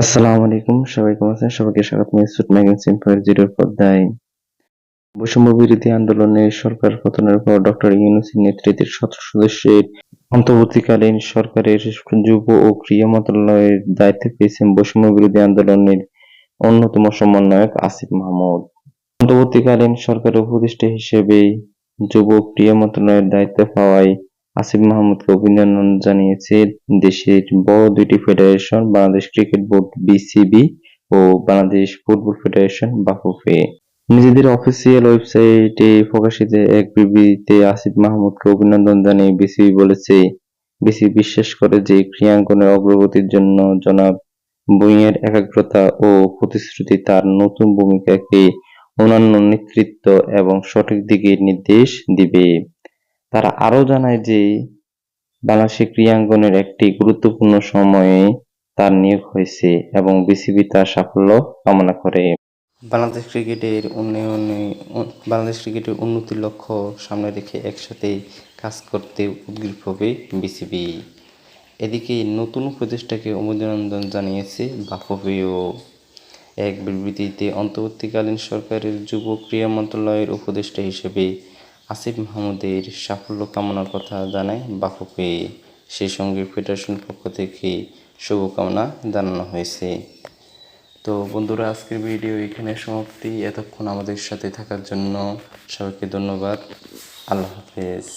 আসসালামু আলাইকুম, সবাই কেমন আছেন? সবাইকে স্বাগত জানাচ্ছি ম্যাগাজিন 4.0 এর পর্দায়। বৈষম্য বিরোধী আন্দোলনে সরকার পতনের পর ডক্টর ইউনূসের নেতৃত্বে 17 সদস্যের অন্তর্বর্তীকালীন সরকারের যুব ও ক্রীড়া মন্ত্রণালয়ের দায়িত্ব পেয়েছেন বৈষম্য বিরোধী আন্দোলনের অন্যতম সমন্বয়ক আসিফ মাহমুদ। অন্তর্বর্তীকালীন সরকারের উপদেষ্টা হিসেবে যুব ও ক্রীড়া মন্ত্রণালয়ের দায়িত্ব পাওয়ায় আসিফ মাহমুদকে অভিনন্দন জানিয়েছে দেশের বড় দুটি federation Bangladesh cricket board BCB ও বাংলাদেশ ফুটবল ফেডারেশন বাফুফে। নিজেদের অফিসিয়াল ওয়েবসাইটে প্রকাশিত এক বিবৃতিতে আসিফ মাহমুদকে অভিনন্দন জানিয়ে বিসিবি বলেছে, বিসিবি বিশ্বাস করে যে ক্রীড়াঙ্গনের অগ্রগতির জন্য জনাব ভূঁইয়ার একাগ্রতা ও প্রতিশ্রুতি তার নতুন ভূমিকাকে অনন্য নেতৃত্ব এবং সঠিক দিকের নির্দেশ দিবে। তারা আরও জানায় যে বাংলাদেশের ক্রীড়াঙ্গনের একটি গুরুত্বপূর্ণ সময়ে তার নিয়োগ হয়েছে এবং বিসিবি তার সাফল্য কামনা করে। বাংলাদেশ ক্রিকেটের উন্নতির লক্ষ্য সামনে রেখে একসাথে কাজ করতে উদ্গ্রীব হবে বিসিবি। এদিকে নতুন উপদেষ্টাকে অভিনন্দন জানিয়েছে বাফুফেও। এক বিবৃতিতে অন্তর্বর্তীকালীন সরকারের যুব ক্রীড়া মন্ত্রণালয়ের উপদেষ্টা হিসেবে আসিফ মাহমুদের সাফল্য কামনার কথা জানায় বাফুফে। সেই সঙ্গে ফেডারেশনের পক্ষ থেকে শুভকামনা জানানো হয়েছে। তো বন্ধুরা, আজকের ভিডিও এখানে সমাপ্তি। এতক্ষণ আমাদের সাথে থাকার জন্য সবাইকে ধন্যবাদ। আল্লাহ হাফেজ।